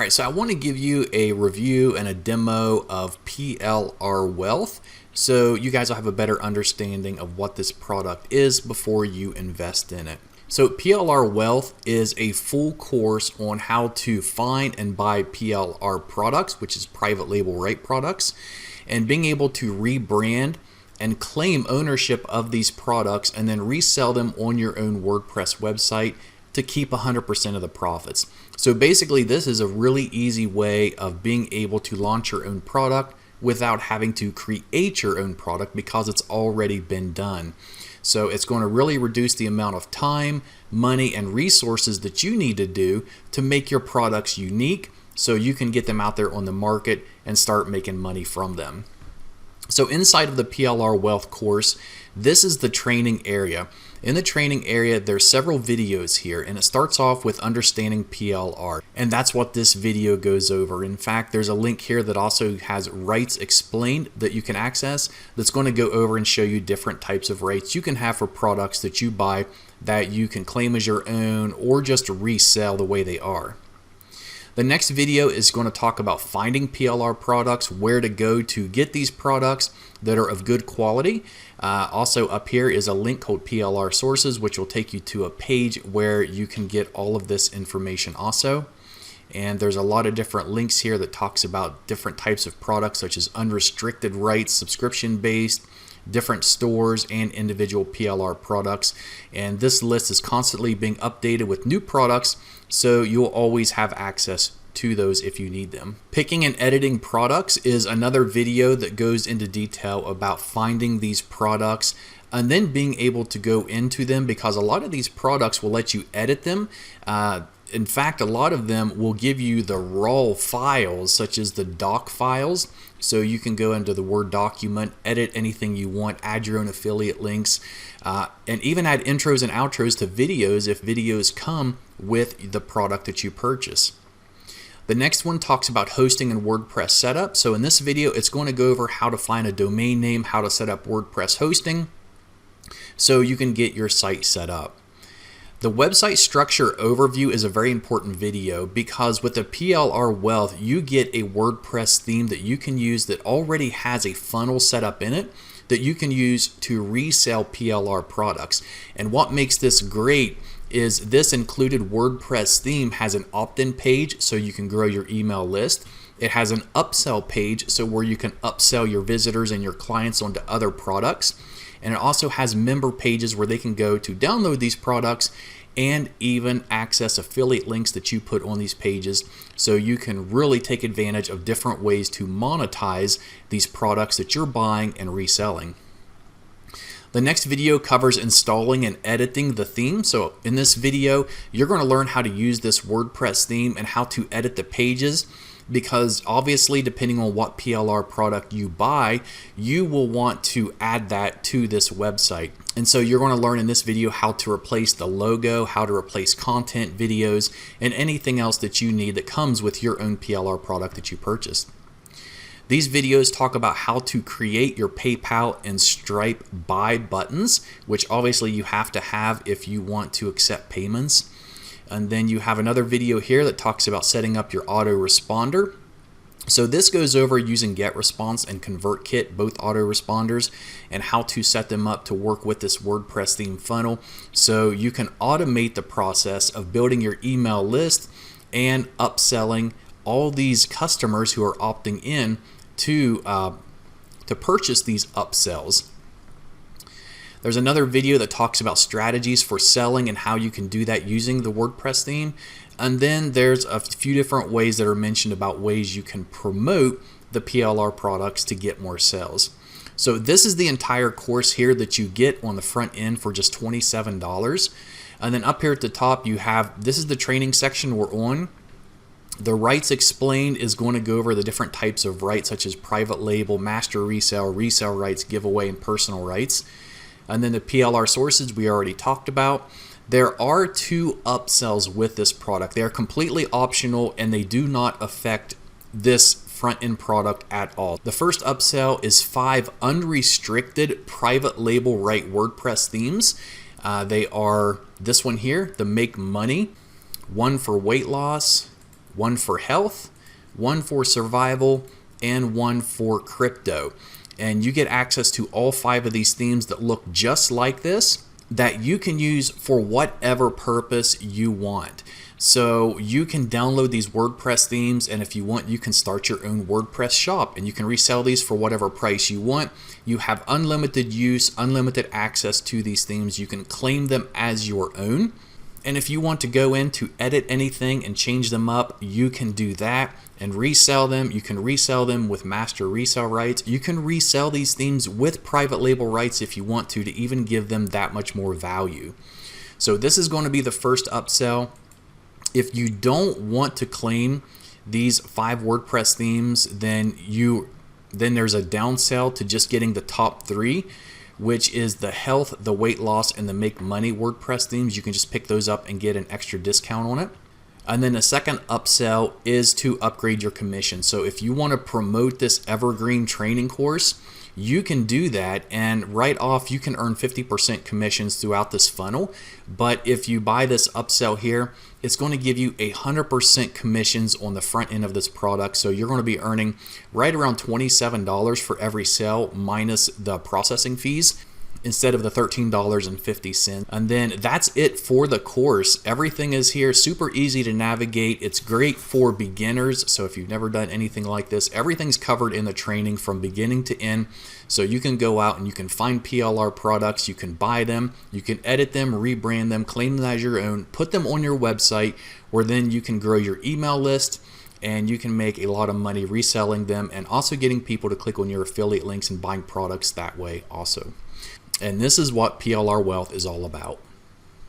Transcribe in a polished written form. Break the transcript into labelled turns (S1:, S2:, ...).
S1: All right, so I want to give you a review and a demo of PLR Wealth so you guys will have a better understanding of what this product is before you invest in it. So PLR Wealth is a full course on how to find and buy PLR products, which is private label right products, and being able to rebrand and claim ownership of these products and then resell them on your own WordPress website to keep 100% of the profits. So basically this is a really easy way of being able to launch your own product without having to create your own product because it's already been done. So it's going to really reduce the amount of time, money, and resources that you need to do to make your products unique so you can get them out there on the market and start making money from them. So inside of the PLR Wealth course, this is the training area. In the training area, there's several videos here, and it starts off with understanding PLR, and that's what this video goes over. In fact, there's a link here that also has rights explained that you can access that's going to go over and show you different types of rights you can have for products that you buy that you can claim as your own or just resell the way they are. The next video is going to talk about finding PLR products, where to go to get these products that are of good quality. Also up here is a link called PLR Sources, which will take you to a page where you can get all of this information also. And there's a lot of different links here that talks about different types of products such as unrestricted rights, subscription-based, different stores, and individual PLR products. And this list is constantly being updated with new products, so you'll always have access to those if you need them. Picking and editing products is another video that goes into detail about finding these products and then being able to go into them, because a lot of these products will let you edit them. In fact, a lot of them will give you the raw files, such as the doc files. So you can go into the Word document, edit anything you want, add your own affiliate links, and even add intros and outros to videos if videos come with the product that you purchase. The next one talks about hosting and WordPress setup. So in this video, it's going to go over how to find a domain name, how to set up WordPress hosting so you can get your site set up. The website structure overview is a very important video because with the PLR Wealth, you get a WordPress theme that you can use that already has a funnel set up in it that you can use to resell PLR products. And what makes this great is this included WordPress theme has an opt-in page so you can grow your email list. It has an upsell page so where you can upsell your visitors and your clients onto other products. And it also has member pages where they can go to download these products and even access affiliate links that you put on these pages, so you can really take advantage of different ways to monetize these products that you're buying and reselling. The next video covers installing and editing the theme. So in this video, you're going to learn how to use this WordPress theme and how to edit the pages, because obviously depending on what PLR product you buy, you will want to add that to this website. And so you're going to learn in this video how to replace the logo, how to replace content, videos, and anything else that you need that comes with your own PLR product that you purchased. These videos talk about how to create your PayPal and Stripe buy buttons, which obviously you have to have if you want to accept payments. And then you have another video here that talks about setting up your autoresponder. So this goes over using GetResponse and ConvertKit, both autoresponders, and how to set them up to work with this WordPress theme funnel so you can automate the process of building your email list and upselling all these customers who are opting in to purchase these upsells. There's another video that talks about strategies for selling and how you can do that using the WordPress theme. And then there's a few different ways that are mentioned about ways you can promote the PLR products to get more sales. So this is the entire course here that you get on the front end for just $27. And then up here at the top you have, this is the training section we're on. The rights explained is going to go over the different types of rights such as private label, master resale, resale rights, giveaway, and personal rights. And then the PLR sources we already talked about. There are 2 upsells with this product. They are completely optional and they do not affect this front end product at all. The first upsell is 5 unrestricted private label right WordPress themes. They are this one here, the Make Money, one for weight loss, one for health, one for survival, and one for crypto. And you get access to all 5 of these themes that look just like this that you can use for whatever purpose you want. So you can download these WordPress themes, and if you want, you can start your own WordPress shop and you can resell these for whatever price you want. You have unlimited use, unlimited access to these themes. You can claim them as your own. And if you want to go in to edit anything and change them up, you can do that and resell them. You can resell them with master resale rights. You can resell these themes with private label rights if you want to even give them that much more value. So this is going to be the first upsell. If you don't want to claim these 5 WordPress themes, then there's a downsell to just getting the top 3, which is the health, the weight loss, and the make money WordPress themes. You can just pick those up and get an extra discount on it. And then the second upsell is to upgrade your commission. So if you want to promote this evergreen training course, you can do that, and right off you can earn 50% commissions throughout this funnel. But if you buy this upsell here, it's going to give you 100% commissions on the front end of this product. So you're going to be earning right around $27 for every sale minus the processing fees, instead of the $13.50. And then that's it for the course. Everything is here, super easy to navigate. It's great for beginners. So if you've never done anything like this, everything's covered in the training from beginning to end. So you can go out and you can find PLR products, you can buy them, you can edit them, rebrand them, claim them as your own, put them on your website, where then you can grow your email list, and you can make a lot of money reselling them and also getting people to click on your affiliate links and buying products that way also. And this is what PLR Wealth is all about.